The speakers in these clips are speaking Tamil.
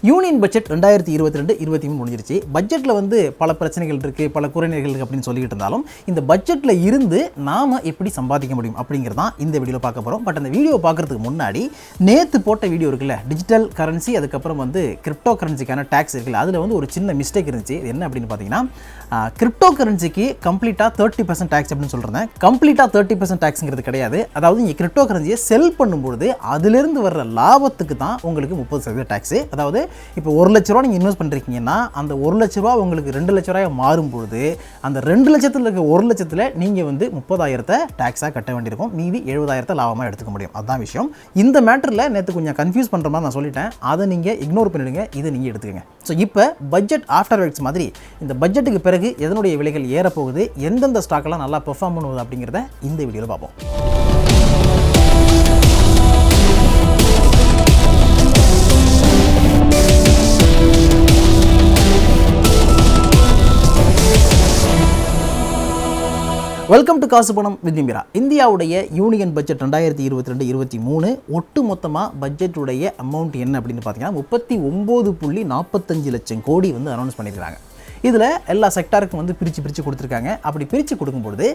யூனியன் பட்ஜெட் 2022-23 முடிஞ்சிருச்சு. பட்ஜெட்டில் வந்து பல பிரச்சனைகள் இருக்குது, பல குறைநிறைகள் இருக்குது அப்படின்னு சொல்லிட்டு இருந்தாலும் இந்த பட்ஜெட்டில் இருந்து நாம் எப்படி சம்பாதிக்க முடியும் அப்படிங்கிறது தான் இந்த வீடியோவில் பார்க்க போகிறோம். பட் அந்த வீடியோ பார்க்குறதுக்கு முன்னாடி நேற்று போட்ட வீடியோ இருக்குல்ல, டிஜிட்டல் கரன்சி அதுக்கப்புறம் வந்து கிரிப்டோ கரன்சிக்கான டேக்ஸ் இருக்குல்ல, அதில் வந்து ஒரு சின்ன மிஸ்டேக் இருந்துச்சு. இது என்ன அப்படின்னு பார்த்தீங்கன்னா, கிரிப்டோ கரன்சிக்கு கம்ப்ளீட்டாக 30% டேக்ஸ் அப்படின்னு சொல்கிறேன். கம்ப்ளீட்டாக 30% டேக்ஸுங்கிறது கிடையாது. அதாவது நீங்கள் கிரிப்டோ கரன்சியை செல் பண்ணும்போது அதிலிருந்து வர்ற லாபத்துக்கு தான் உங்களுக்கு 30% டேக்ஸு. அதாவது இப்போ 1 லட்ச ரூபா நீங்கள் இன்வெஸ்ட் பண்ணுறீங்கன்னா அந்த 1 லட்ச ரூபா உங்களுக்கு 2 லட்ச ரூபாய் மாறும்பொழுது அந்த 2 லட்சத்தில் இருக்க 1 லட்சத்தில் நீங்கள் வந்து 30,000 டேக்ஸாக கட்ட வேண்டியிருக்கும். மீதி 70,000 லாபமாக எடுத்துக்க முடியும். அதுதான் விஷயம். இந்த மேட்டரில் நேற்று கொஞ்சம் கன்ஃபியூஸ் பண்ணுற மாதிரி நான் சொல்லிட்டேன். அதை நீங்கள் இக்னோர் பண்ணிடுங்க, இதை நீங்கள் எடுத்துக்கங்க. ஸோ இப்போ பட்ஜெட் ஆஃப்டர் எஃபெக்ட்ஸ் மாதிரி இந்த பட்ஜெட்டுக்கு பிறகு எதனுடைய விலைகள் ஏறப்போகுது, எந்தெந்த ஸ்டாக்கெல்லாம் நல்லா பெர்ஃபார்ம் பண்ணுவது அப்படிங்கிறத இந்த வீடியோவில் பார்ப்போம். வெல்கம் டு காசு பணம் வித் நிமிரா. இந்தியாவுடைய யூனியன் பட்ஜெட் 2022-23 ஒட்டு மொத்தமாக பட்ஜெட்டுடைய அமௌண்ட் என்ன அப்படின்னு பார்த்தீங்கன்னா 39.45 லட்சம் கோடி வந்து அனௌன்ஸ் பண்ணியிருக்காங்க. இதில் எல்லா செக்டாருக்கும் வந்து பிரித்து கொடுத்துருக்காங்க. அப்படி பிரித்து கொடுக்கும்பொழுது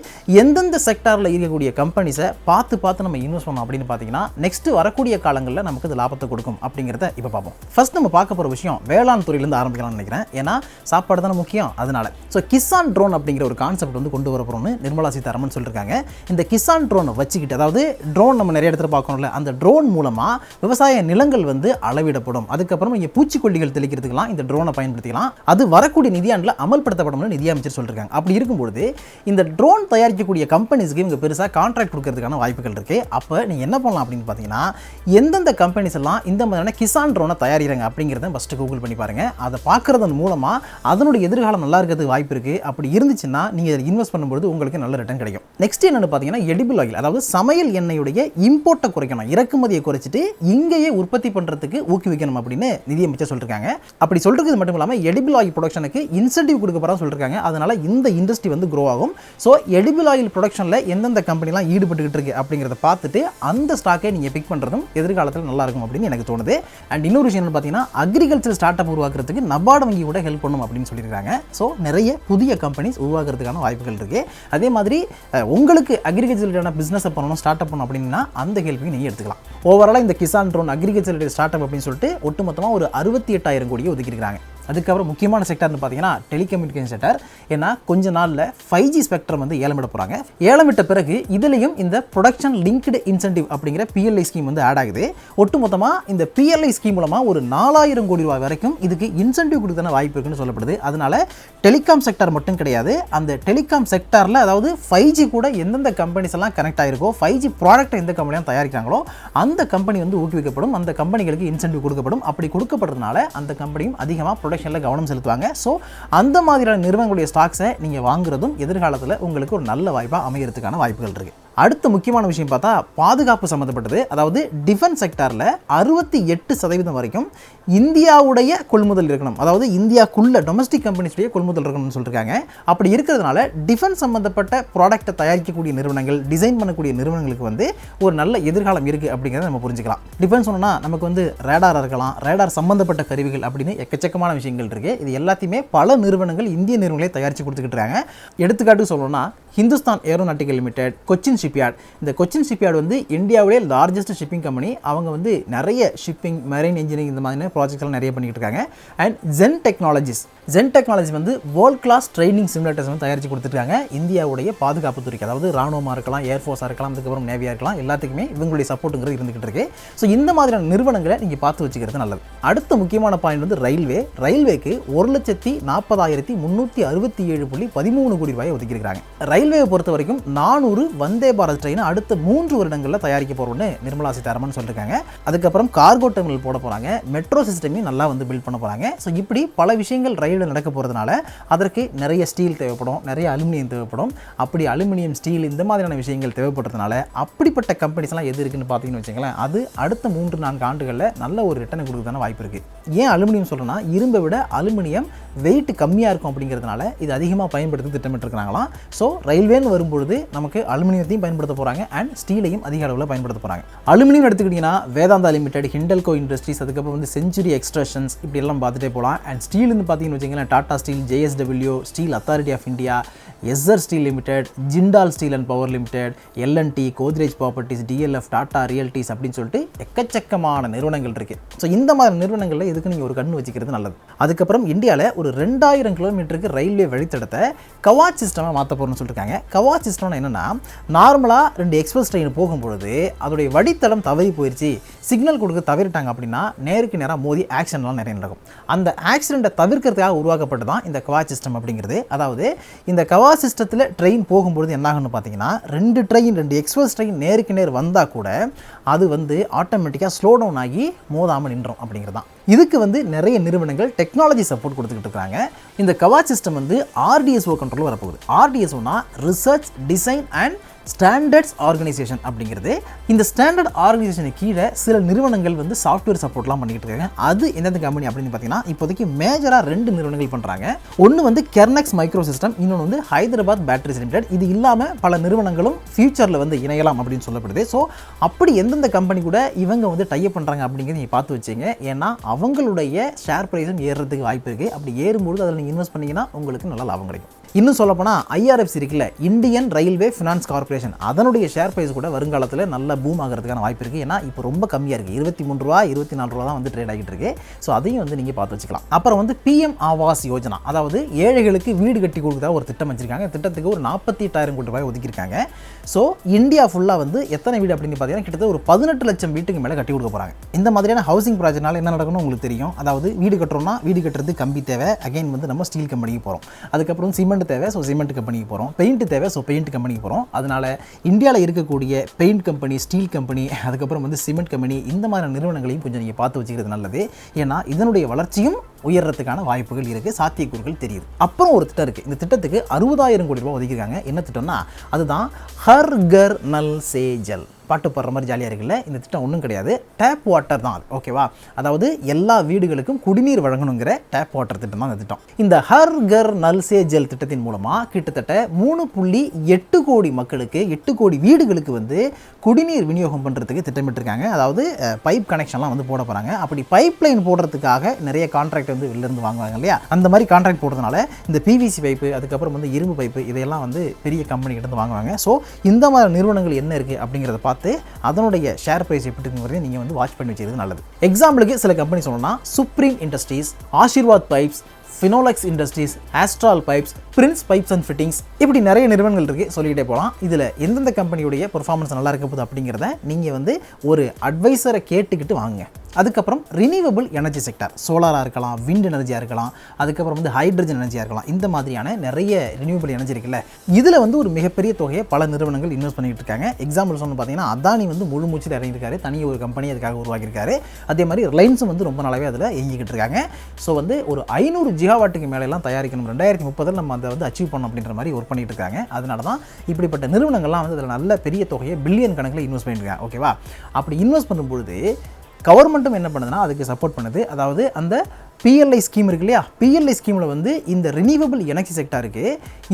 எந்தெந்த செக்டாரில் இருக்கக்கூடிய கம்பெனிஸை பார்த்து நம்ம இன்வெஸ்ட் பண்ணோம் அப்படின்னு பார்த்தீங்கன்னா நெக்ஸ்ட்டு வரக்கூடிய காலங்களில் நமக்கு இது லாபத்தை கொடுக்கும் அப்படிங்கிறத இப்போ பார்ப்போம். ஃபர்ஸ்ட் நம்ம பார்க்க போகிற விஷயம் வேளாண் துறையிலேருந்து ஆரம்பிக்கலாம்னு நினைக்கிறேன். ஏன்னா சாப்பாடு தானே முக்கியம். அதனால் கிசான் ட்ரோன் அப்படிங்கிற ஒரு கான்செப்ட் வந்து கொண்டு வர போகிறோம்னு நிர்மலா சீதாராமன் சொல்லியிருக்காங்க. இந்த கிசான் ட்ரோனை வச்சுக்கிட்டு, அதாவது ட்ரோன் நம்ம நிறைய இடத்துல பார்க்கணும்ல, அந்த ட்ரோன் மூலமாக விவசாய நிலங்கள் வந்து அளவிடப்படும். அதுக்கப்புறம் இங்கே பூச்சிக்கொல்லிகள் தெளிக்கிறதுக்கெல்லாம் இந்த ட்ரோனை பயன்படுத்திக்கலாம். அது வரக்கூடிய நிதியாண்டில் அமல்படுத்தப்படும் நிதியமைச்சர் சொல்லிருக்காங்க. அப்படி இருக்கும்போது இந்த ட்ரோன் தயாரிக்கக்கூடிய கம்பெனிஸ்க்கு இவங்க பெருசாக கான்ட்ராக்ட் கொடுக்கறதுக்கான வாய்ப்புகள் இருக்கு. அப்போ நீங்க என்ன பண்ணலாம் அப்படின்னு பார்த்தீங்கன்னா, எந்தெந்த கம்பெனிஸ் எல்லாம் இந்த மாதிரியான கிசான் ட்ரோனை தயாரிக்கிறாங்க அப்படிங்கிறத ஃபர்ஸ்ட் கூகுள் பண்ணி பாருங்க. அதை பார்க்கறதன் மூலமா அதனுடைய எதிர்காலம் நல்லா இருக்கிறதுக்கு வாய்ப்பு இருக்கு. அப்படி இருந்துச்சுன்னா நீங்க இதில் இன்வெஸ்ட் பண்ணும்போது உங்களுக்கு நல்ல ரிட்டர்ன் கிடைக்கும். நெக்ஸ்ட் என்னன்னு பார்த்தீங்கன்னா, எடிபிள் ஆயில், அதாவது சமையல் எண்ணெயுடைய இம்போர்ட்டை குறைக்கணும், இறக்குமதியை குறைச்சிட்டு இங்கேயே உற்பத்தி பண்றதுக்கு ஊக்குவிக்கணும் அப்படின்னு நிதியமைச்சர் சொல்லிருக்காங்க. அப்படி சொல்றது மட்டும் இல்லாமல் எடிபிள் ஆயில் ப்ரொடக்ஷனுக்கு இன்சென்டிவ் கொடுக்க போறா சொல்லிருக்காங்க. அதனால இந்த இண்டஸ்ட்ரி வந்து க்ரோ ஆகும். ஸோ எடிபிள் ஆயில் ப்ரொடக்ஷன்ல எந்தெந்த கம்பெனிலாம் ஈடுபட்டுக்கிட்டு இருக்கு அப்படிங்கிறத பார்த்துட்டு அந்த ஸ்டாக்கை நீங்க பிக் பண்றதும் எதிர்காலத்தில் நல்லா இருக்கும் அப்படின்னு எனக்கு தோணுது. அண்ட் இன்னொரு விஷயம் பார்த்தீங்கன்னா, அக்ரிகல்ச்சர் ஸ்டார்ட் அப் உருவாக்குறதுக்கு நபார்டு வங்கி கூட ஹெல்ப் பண்ணும் அப்படின்னு சொல்லியிருக்காங்க. ஸோ நிறைய புதிய கம்பெனிஸ் உருவாக்குறதுக்கான வாய்ப்புகள் இருக்கு. அதே மாதிரி உங்களுக்கு அக்ரிகல்ச்சர் பிசினஸ் பண்ணணும், ஸ்டார்ட் அப் பண்ணணும் அப்படின்னா அந்த ஹெல்ப்பையும் நீங்க எடுத்துக்கலாம். ஓவராலாக இந்த Kisan drone agriculture start up அப்படின்னு சொல்லிட்டு ஒட்டுமொத்தமாக ஒரு 68,000 கோடியை ஒதுக்கியிருக்காங்க. அதுக்கப்புறம் முக்கியமான செக்டர்னு பார்த்தீங்கன்னா டெலிகம்யூனிகேஷன் செக்டர். ஏன்னா கொஞ்ச நாளில் 5G ஸ்பெக்ட்ரம் வந்து ஏலமிட போகிறாங்க. ஏலமிட்ட பிறகு இதுலேயும் இந்த ப்ரொடக்ஷன் லிங்க்டு இன்சென்டிவ் அப்படிங்கிற PLI ஸ்கீம் வந்து ஆட் ஆகுது. ஒட்டுமொத்தமாக இந்த PLI ஸ்கீம் மூலமாக ஒரு 4,000 கோடி ரூபாய் வரைக்கும் இதுக்கு இன்சென்டிவ் கொடுத்தன வாய்ப்பு இருக்குன்னு சொல்லப்படுது. அதனால டெலிகாம் செக்டர் மட்டும் கிடையாது, அந்த டெலிகாம் செக்டரில் அதாவது 5G கூட எந்தெந்த கம்பெனிஸ் எல்லாம் கனெக்ட் ஆகிருக்கோ, 5G ப்ராடக்ட்டை எந்த கம்பெனியும் தயாரிக்கிறாங்களோ அந்த கம்பெனி வந்து ஊக்குவிக்கப்படும், அந்த கம்பெனிகளுக்கு இன்சென்டிவ் கொடுக்கப்படும். அப்படி கொடுக்கப்படுறதுனால அந்த கம்பெனியும் அதிகமாக ப்ரொடக்ஷனில் கவனம் செலுத்துவாங்க. ஸோ அந்த மாதிரியான நிறுவனங்களுடைய ஸ்டாக்ஸை நீங்கள் வாங்குறதும் எதிர்காலத்தில் உங்களுக்கு ஒரு நல்ல வாய்ப்பாக அமையறதுக்கான வாய்ப்புகள் இருக்குது. அடுத்த முக்கியமான விஷயம் பார்த்தா பாதுகாப்பு சம்மந்தப்பட்டது. அதாவது டிஃபென்ஸ் செக்டாரில் 68% வரைக்கும் இந்தியாவுடைய கொள்முதல் இருக்கணும். அதாவது இந்தியாவுக்குள்ள டொமஸ்டிக் கம்பெனிஸுடைய கொள்முதல் இருக்கணும்னு சொல்லியிருக்காங்க. அப்படி இருக்கிறதுனால டிஃபென்ஸ் சம்மந்தப்பட்ட ப்ராடக்ட்டை தயாரிக்கக்கூடிய நிறுவனங்கள், டிசைன் பண்ணக்கூடிய நிறுவனங்களுக்கு வந்து ஒரு நல்ல எதிர்காலம் இருக்குது அப்படிங்கிறத நம்ம புரிஞ்சுக்கலாம். டிஃபென்ஸ் சொன்னால் நமக்கு வந்து ரேடார் இருக்கலாம், ரேடார் சம்மந்தப்பட்ட கருவிகள் அப்படின்னு எக்கச்சக்கமான விஷயங்கள் இருக்குது. இது எல்லாத்தையுமே பல நிறுவனங்கள் இந்திய நிறுவனங்களே தயாரித்து கொடுத்துக்கிட்டு இருக்காங்க. எடுத்துக்காட்டு சொல்லணும்னா Hindustan aeronautical limited, Cochin shipyard. இந்த கொச்சின் ஷிப்யார்ட் வந்து இந்தியாவிலே லார்ஜஸ்ட் ஷிப்பிங் கம்பெனி. அவங்க வந்து நிறைய ஷிப்பிங், மெரைன் இன்ஜினியரிங் இந்த மாதிரியான ப்ராஜெக்ட்ஸ்லாம் நிறைய பண்ணிக்கிட்டு இருக்காங்க. அண்ட் ஜென் டெக்னாலஜி வந்து வேர்ல்ட் கிளாஸ் ட்ரைனிங் சிமுலேட்டர்ஸ் வந்து தயாரித்து கொடுத்துருக்காங்க இந்தியாவுடைய பாதுகாப்பு துறைக்கு. அதாவது ராணுவமாக இருக்கலாம், ஏர்ஃபோர்ஸாக இருக்கலாம், அதுக்கப்புறம் நேவியாக இருக்கலாம், எல்லாத்துக்குமே இவங்களுடைய சப்போர்ட்டுங்கிறது இருந்துகிட்டு இருக்கு. ஸோ இந்த மாதிரியான நிறுவனங்களை நீங்கள் பார்த்து வச்சுக்கிறது நல்லது. அடுத்த முக்கியமான பாயிண்ட் வந்து ரயில்வேக்கு 1,40,367.13 கோடி ரூபாய் ஒதுக்கியிருக்காங்க. ரயில்வேவை பொறுத்த வரைக்கும் 400 வந்தே பாரத் ட்ரெயினை அடுத்த 3 வருடங்களில் தயாரிக்க போகிறோம்னு நிர்மலா சீதாராமன் சொல்லியிருக்காங்க. அதுக்கப்புறம் கார்கோ டெர்மினல் போட போகிறாங்க, மெட்ரோ சிஸ்டமையும் நல்லா வந்து பில்ட் பண்ண போகிறாங்க. ஸோ இப்படி பல விஷயங்கள் ரயிலில் நடக்க போகிறதுனால அதற்கு நிறைய ஸ்டீல் தேவைப்படும், நிறைய அலுமினியம் தேவைப்படும். அப்படி அலுமினியம், ஸ்டீல் இந்த மாதிரியான விஷயங்கள் தேவைப்படுறதுனால அப்படிப்பட்ட கம்பெனிஸ்லாம் எது இருக்குன்னு பார்த்தீங்கன்னு வச்சுங்களேன், அது அடுத்த 3-4 ஆண்டுகளில் நல்ல ஒரு ரிட்டர்ன் கொடுக்குறதான வாய்ப்பு இருக்குது. ஏன் அலுமினியம் சொல்கிறேன்னா, இரும்பை விட அலுமினியம் வெயிட் கம்மியாக இருக்கும் அப்படிங்கிறதுனால இது அதிகமாக பயன்படுத்தி திட்டமிட்டுருக்காங்களாம். ஸோ ரயில்வேன்னு வரும்பொழுது நமக்கு அலுமினியத்தையும் பயன்படுத்த போகிறாங்க அண்ட் ஸ்டீலையும் அதிக அளவில் பயன்படுத்த போகிறாங்க. அலுமினியம் எடுத்துக்கிட்டிங்கன்னா வேதாந்தா லிமிடெட், ஹிண்டல்கோ இண்டஸ்ட்ரீஸ், அதுக்கப்புறம் வந்து செஞ்சுரி எக்ஸ்ட்ரக்ஷன்ஸ், இப்படி எல்லாம் பார்த்துட்டே போகலாம். அண்ட் ஸ்டீல்னு பார்த்தீங்கன்னு வச்சிங்களேன், Tata steel, JSW, steel authority of India, Essar steel limited, Jindal steel and power limited, L&T, Godrej properties, DLF, Tata realties அப்படின்னு சொல்லிட்டு எக்கச்சக்கமான நிறுவனங்கள் இருக்குது. ஸோ இந்த மாதிரி நிறுவனங்களில் எதுக்கு நீங்கள் ஒரு கண்ணு வச்சுக்கிறது நல்லது. அதுக்கப்புறம் இந்தியாவில் ஒரு 2000 கிலோமீட்டருக்கு ரயில்வே வழித்தடத்தை கவாச் சிஸ்டமாக மாற்ற போகிறோம்னு சொல்லியிருக்காங்க. கவாச் சிஸ்டம்னா என்னென்னா, நார்மலாக 2 எக்ஸ்பிரஸ் ட்ரெயின் போகும்பொழுது அதோடைய வழித்தடம் தவறி போயிடுச்சு, சிக்னல் கொடுக்க தவறிட்டாங்க அப்படின்னா நேருக்கு நேராக மோதி ஆக்சிடென்ட்லாம் நிறைய நடக்கும். அந்த ஆக்சிடென்ட்டை தவிர்க்கிறதுக்காக உருவாக்கப்பட்டு தான் இந்த கவாச் சிஸ்டம் அப்படிங்கிறது. அதாவது இந்த கவாச் சிஸ்டத்தில் ட்ரெயின் போகும்பொழுது என்ன ஆகுன்னு பார்த்தீங்கன்னா, 2 எக்ஸ்பிரஸ் ட்ரெயின் நேருக்கு நேர் வந்தால் கூட அது வந்து ஆட்டோமேட்டிக்காக ஸ்லோ டவுன் ஆகி மோதாமல் நின்றோம் அப்படிங்கிறது தான். இதுக்கு வந்து நிறைய நிறுவனங்கள் டெக்னாலஜி சப்போர்ட் கொடுத்துக்கிட்டு இருக்காங்க. இந்த கவாச் சிஸ்டம் வந்து RDSO கண்ட்ரோல் வரப்போகுது. RDSOனா research design and standards organisation அப்படிங்கிறது. இந்த ஸ்டாண்டர்ட் ஆர்கனைசேஷனுக்கு கீழே சில நிறுவனங்கள் வந்து சாஃப்ட்வேர் சப்போர்ட்லாம் பண்ணிக்கிட்டு இருக்காங்க. அது எந்தெந்த கம்பெனி அப்படின்னு பார்த்தீங்கன்னா, இப்போதைக்கு மேஜராக 2 நிறுவனங்கள் பண்ணுறாங்க. ஒன்று வந்து கெர்னெக்ஸ் மைக்ரோ சிஸ்டம், இன்னொன்று வந்து ஹைதராபாத் பேட்டரிஸ் லிமிடெட். இது இல்லாமல் பல நிறுவனங்களும் ஃபியூச்சரில் வந்து இணையலாம் அப்படின்னு சொல்லப்படுது. ஸோ அப்படி எந்தெந்த கம்பெனி கூட இவங்க வந்து டைப் பண்ணுறாங்க அப்படிங்கிறத நீங்கள் பார்த்து வச்சுங்க. ஏன்னா அவங்களுடைய ஷேர் ப்ரைஸும் ஏறுறதுக்கு வாய்ப்பு இருக்குது. அப்படி ஏறும்போது அதில் நீங்கள் இன்வெஸ்ட் பண்ணிங்கன்னா உங்களுக்கு நல்ல லாபம் கிடைக்கும். இன்னும் சொல்லப்போனால் IRFC இருக்குல்ல, இந்தியன் ரயில்வே ஃபினான்ஸ் கார்பரேஷன், அதனுடைய ஷேர் ப்ரைஸ் கூட வருங்காலத்தில் நல்ல பூம் ஆகிறதுக்கான வாய்ப்பு இருக்குது. ஏன்னா இப்போ ரொம்ப கம்மியாக இருக்குது, 23 ரூபா 24 ரூபா தான் வந்து ட்ரேட் ஆகிட்டு இருக்கு. ஸோ அதையும் வந்து நீங்கள் பார்த்து வச்சுக்கலாம். அப்புறம் வந்து PM ஆவாஸ் யோஜனா, அதாவது ஏழைகளுக்கு வீடு கட்டி கொடுக்குறதா ஒரு திட்டம் வச்சிருக்காங்க. திட்டத்துக்கு ஒரு 48,000 கோடி ரூபாய் ஒதுக்கியிருக்காங்க. ஸோ இந்தியா ஃபுல்லாக வந்து எத்தனை வீடு அப்படின்னு பார்த்தீங்கன்னா கிட்டத்தட்ட ஒரு 18 லட்சம் வீட்டுக்கு மேலே கட்டி கொடுக்க போகிறாங்க. இந்த மாதிரியான ஹவுசிங் ப்ராஜெக்ட்னால என்ன நடக்கணும் உங்களுக்கு தெரியும். அதாவது வீடு கட்டுறோம்னா வீடு கட்டுறது கம்பி தேவை, அகைன் வந்து நம்ம ஸ்டீல் கம்பெனிக்கு போகிறோம். அதுக்கப்புறம் சிமெண்ட் தேவை, ஸோ சிமெண்ட் கம்பெனிக்கு போகிறோம். பெயிண்ட் தேவை, ஸோ பெயிண்ட் கம்பெனிக்கு போகிறோம். அதனால் இந்தியாவில் இருக்கக்கூடிய பெயிண்ட் கம்பெனி, ஸ்டீல் கம்பெனி, அதுக்கப்புறம் வந்து சிமெண்ட் கம்பெனி, இந்த மாதிரி நிறுவனங்களையும் கொஞ்சம் நீங்கள் பார்த்து வச்சுக்கிறது நல்லது. ஏன்னா இதனுடைய வளர்ச்சியும் உயர்றதுக்கான வாய்ப்புகள் இருக்குது, சாத்தியக்கூறுகள் தெரியுது. அப்புறம் ஒரு திட்டம் இருக்குது. இந்த திட்டத்துக்கு 60,000 கோடி ரூபாய் ஒதுக்கியிருக்காங்க. என்ன திட்டம்னா அதுதான் ஹர் கர் நல் சே ஜல். பாட்டு பாடுற மாதிரி ஜாலியாக இருக்குல்ல. இந்த திட்டம் ஒன்றும் கிடையாது, டேப் வாட்டர் தான் அது. ஓகேவா? அதாவது எல்லா வீடுகளுக்கும் குடிநீர் வழங்கணுங்கிற டேப் வாட்டர் திட்டம் தான் இந்த திட்டம். இந்த ஹர் கர் நல் சே ஜல் திட்டத்தின் மூலமாக கிட்டத்தட்ட 3.8 கோடி மக்களுக்கு, 8 கோடி வீடுகளுக்கு வந்து குடிநீர் விநியோகம் பண்ணுறதுக்கு திட்டமிட்டிருக்காங்க. அதாவது பைப் கனெக்ஷன்லாம் வந்து போட போகிறாங்க. அப்படி பைப் லைன் போடுறதுக்காக நிறைய கான்ட்ராக்ட் வந்து வெளிலேருந்து வாங்குவாங்க இல்லையா, அந்த மாதிரி கான்ட்ராக்ட் போடுறதுனால இந்த PVC பைப்பு, அதுக்கப்புறம் வந்து இரும்பு பைப்பு, இதையெல்லாம் வந்து பெரிய கம்பெனி கிட்ட இருந்து வாங்குவாங்க. ஸோ இந்த மாதிரி நிறுவனங்கள் என்ன இருக்குது அப்படிங்கிறத பார்த்து அதனுடைய ஷேர் பிரைஸ் எப்படி இருக்குங்கிறத நீங்கள் வந்து வாட்ச் பண்ணி வச்சுக்கிறது நல்லது. எக்ஸாம்பிளுக்கு சில கம்பெனி சொல்லணும்னா supreme industries, Aashirvaad pipes, Finolex industries, astral pipes, Prince pipes and fittings, இப்படி நிறைய நிறுவனங்கள் இருக்குது, சொல்லிக்கிட்டே போகலாம். இதில் எந்தெந்த கம்பெனியுடைய பெர்ஃபார்மன்ஸ் நல்லா இருக்க போகுது அப்படிங்கிறத நீங்கள் வந்து ஒரு அட்வைசரை கேட்டுக்கிட்டு வாங்க. அதுக்கப்புறம் ரினியூவபிள் எனர்ஜி செக்டர், சோலாராக இருக்கலாம், விண்ட் எனர்ஜியாக இருக்கலாம், அதுக்கப்புறம் வந்து ஹைட்ரஜன் எனர்ஜியாக இருக்கலாம். இந்த மாதிரியான நிறைய ரினியூவபிள் எனர்ஜி இருக்குல்ல, இதில் வந்து ஒரு மிகப்பெரிய தொகையை பல நிறுவனங்கள் இன்வெஸ்ட் பண்ணிட்டு இருக்காங்க. எக்ஸாம்பிள் சொன்ன பார்த்தீங்கன்னா அதானி வந்து முழு மூச்சில் இறங்கியிருக்காரு, தனி ஒரு கம்பெனி அதுக்காக உருவாக்கியிருக்காரு. அதே மாதிரி ரிலையன்ஸும் வந்து ரொம்ப நாளாவே அதில் இயங்கிக்கிட்டு இருக்காங்க. ஸோ வந்து ஒரு 500 ஜிகாவாட்டுக்கு மேலெல்லாம் தயாரிக்கணும், 2030 நம்ம அதை வந்து அச்சீவ் பண்ணணும் அப்படின்ற மாதிரி ஒர்க் பண்ணிட்டு இருக்காங்க. அதனால தான் இப்படிப்பட்ட நிறுவனங்கள்லாம் வந்து அதில் நல்ல பெரிய தொகையை பில்லியன் கணக்கில் இன்வெஸ்ட் பண்ணியிருக்காங்க. ஓகேவா? அப்படி இன்வெஸ்ட் பண்ணும்பொழுது கவர்மெண்ட்டும் என்ன பண்ணுதுன்னா அதுக்கு சப்போர்ட் பண்ணுது. அதாவது அந்த PLI ஸ்கீம் இருக்கு இல்லையா, PLI ஸ்கீமில் வந்து இந்த ரினியூவபிள் எனர்ஜி செக்டருக்கு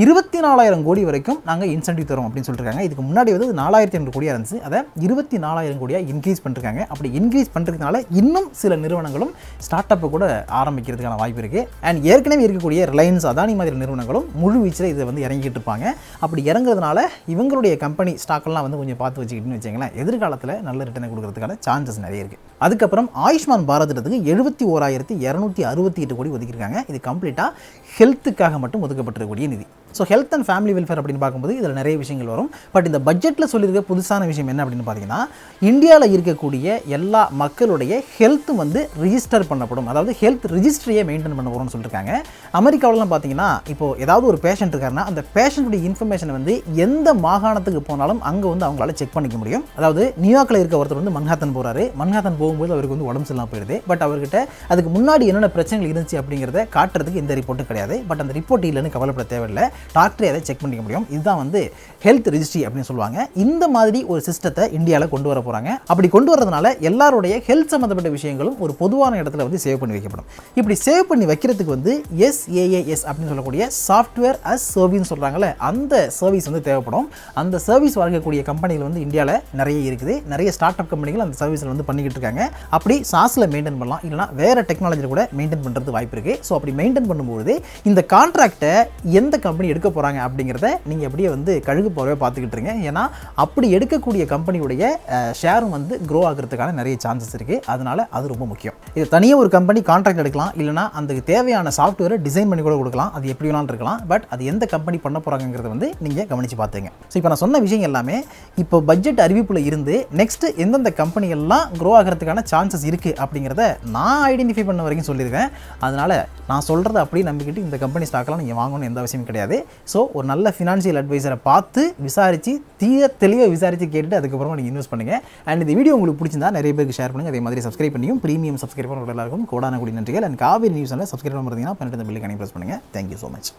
24,000 கோடி வரைக்கும் நாங்கள் இன்சென்டிவ் தரோம் அப்படின்னு சொல்லியிருக்காங்க. இதுக்கு முன்னாடி வந்து 4,500 கோடியாக இருந்துச்சு, அதை 24,000 கோடியாக இன்க்ரீஸ் பண்ணிருக்காங்க. அப்படி இன்க்ரீஸ் பண்ணுறதுனால இன்னும் சில நிறுவனங்களும் ஸ்டார்ட் அப்பை கூட ஆரம்பிக்கிறதுக்கான வாய்ப்பு இருக்குது. அண்ட் ஏற்கனவே இருக்கக்கூடிய ரிலையன்ஸ், அதானி மாதிரி நிறுவனங்களும் முழு வீச்சில் இதை வந்து இறங்கிட்டு இருப்பாங்க. அப்படி இறங்குறதுனால இவங்களுடைய கம்பெனி ஸ்டாக்கெல்லாம் வந்து கொஞ்சம் பார்த்து வச்சுக்கிட்டுன்னு வச்சிங்களேன், எதிர்காலத்தில் நல்ல ரிட்டர்னை கொடுக்கறதுக்கான சான்சஸ் நிறைய இருக்குது. அதுக்கப்புறம் ஆயுஷ்மான் பாரத் திட்டத்துக்கு 71,268 கோடி ஒதுக்கியிருக்காங்க. இது கம்ப்ளீட்டாக ஹெல்த்துக்காக மட்டும் ஒதுக்கப்பட்டிருக்கக்கூடிய நிதி. So health and family welfare அப்படின்னு பார்க்கும்போது இதில் நிறைய விஷயங்கள் வரும். பட் இந்த பட்ஜெட்டில் சொல்லியிருக்க புதுசான விஷயம் என்ன அப்படின்னு பார்த்தீங்கன்னா, இந்தியாவில் இருக்கக்கூடிய எல்லா மக்களுடைய ஹெல்த்தும் வந்து ரிஜிஸ்டர் பண்ணப்படும். அதாவது ஹெல்த் ரிஜிஸ்ட்ரியை மெயின்டைன் பண்ண போகிறோம்னு சொல்லியிருக்காங்க. அமெரிக்காவிலாம் பார்த்தீங்கன்னா இப்போது ஏதாவது ஒரு பேஷண்ட் இருக்காருன்னா அந்த பேஷண்ட்டுடைய இன்ஃபர்மேஷனை வந்து எந்த மாகாணத்துக்கு போனாலும் அங்கே வந்து அவங்களால செக் பண்ணிக்க முடியும். அதாவது நியூயார்க்கில் இருக்க ஒருத்தர் வந்து மன்ஹாத்தன் போகிறாரு, மன்ஹாத்தன் போகும்போது அவருக்கு வந்து உடம்பு சரியில்லாமல் போயிடுது. பட் அவர்கிட்ட அதுக்கு முன்னாடி என்னென்ன பிரச்சனைகள் இருந்துச்சு அப்படிங்கிறத காட்டுறதுக்கு எந்த ரிப்போர்ட்டும் கிடையாது. பட் அந்த ரிப்போர்ட் இல்லைன்னு கவலைப்பட தேவையில்லை. டாக்டரே அதை செக் பண்ணிக்க முடியும். இதுதான் வந்து ஹெல்த் ரெஜிஸ்ட்ரி அப்படின்னு சொல்லுவாங்க. இந்த மாதிரி ஒரு சிஸ்டத்தை இந்தியாவில் கொண்டு வர போகிறாங்க. அப்படி கொண்டு வரதுனால எல்லாருடைய ஹெல்த் சம்மந்தப்பட்ட விஷயங்களும் ஒரு பொதுவான இடத்துல வந்து சேவ் பண்ணி வைக்கப்படும். இப்படி சேவ் பண்ணி வைக்கிறதுக்கு வந்து SaaS அப்படின்னு சொல்லக்கூடிய சாஃப்ட்வேர் அஸ் சர்வீஸ் சொல்கிறாங்களே, அந்த சர்வீஸ் வந்து தேவைப்படும். அந்த சர்வீஸ் வழங்கக்கூடிய கம்பெனிகள் வந்து இந்தியாவில் நிறைய இருக்குது. நிறைய ஸ்டார்ட் அப் கம்பெனிகள் அந்த சர்வீஸில் வந்து பண்ணிக்கிட்டு இருக்காங்க. அப்படி சாஸில் மெயின்டைன் பண்ணலாம், இல்லைனா வேறு டெக்னாலஜியில் கூட மெயின்டைன் பண்ணுறது வாய்ப்பு இருக்குது. ஸோ அப்படி மெயின்டைன் பண்ணும்போது இந்த கான்ட்ராக்டை எந்த கம்பெனி எடுக்க போகிறாங்க அப்படிங்கிறத நீங்கள் அப்படியே வந்து கழுகு போகவே பார்த்துக்கிட்டு இருங்க. ஏன்னா அப்படி எடுக்கக்கூடிய கம்பெனியுடைய ஷேரும் வந்து க்ரோ ஆகிறதுக்கான நிறைய சான்சஸ் இருக்குது. அதனால் அது ரொம்ப முக்கியம். இது தனியாக ஒரு கம்பெனி கான்ட்ராக்ட் எடுக்கலாம், இல்லைனா அந்த தேவையான சாஃப்ட்வேரை டிசைன் பண்ணி கூட கொடுக்கலாம். அது எப்படி வேணாலும் இருக்கலாம். பட் அது எந்த கம்பெனி பண்ண போகிறாங்கிறத வந்து நீங்கள் கவனித்து பார்த்துங்க. ஸோ இப்போ நான் சொன்ன விஷயம் எல்லாமே இப்போ பட்ஜெட் அறிவிப்பில் இருந்து நெக்ஸ்ட்டு எந்தெந்த கம்பெனிகள்லாம் க்ரோ ஆகிறதுக்கான சான்சஸ் இருக்குது அப்படிங்கிறத நான் ஐடென்டிஃபை பண்ண வரைக்கும் சொல்லியிருக்கேன். அதனால் நான் சொல்கிறத அப்படி நம்பிக்கிட்டு இந்த கம்பெனி ஸ்டாக்கெலாம் நீங்கள் வாங்கணும்னு எந்த அவசியம் கிடையாது. ஸோ ஒரு நல்ல ஃபினான்ஷியல் அட்வைசரை பார்த்து விசாரித்து தெளிவாக விசாரித்து கேட்டுட்டு அதுக்கப்புறமா நீங்கள் இன்வெஸ்ட் பண்ணுங்கள். அண்ட் இந்த வீடியோ உங்களுக்கு பிடிச்சிருந்தா நிறைய பேருக்கு ஷேர் பண்ணுங்கள். அதே மாதிரி சப்ஸ்கிரைப் பண்ணியும் ப்ரீமியம் சப்ஸ்கிரைப் பண்ணுற எல்லாருக்கும் கோடான கூடிய நன்றிகள். அண்ட் காவேரி நியூஸ் சப்ஸ்கிரைப் பண்ணுறீங்கன்னா 12 பில்லுக்கு ப்ரெஸ் பண்ணுங்கள். Thank you so much.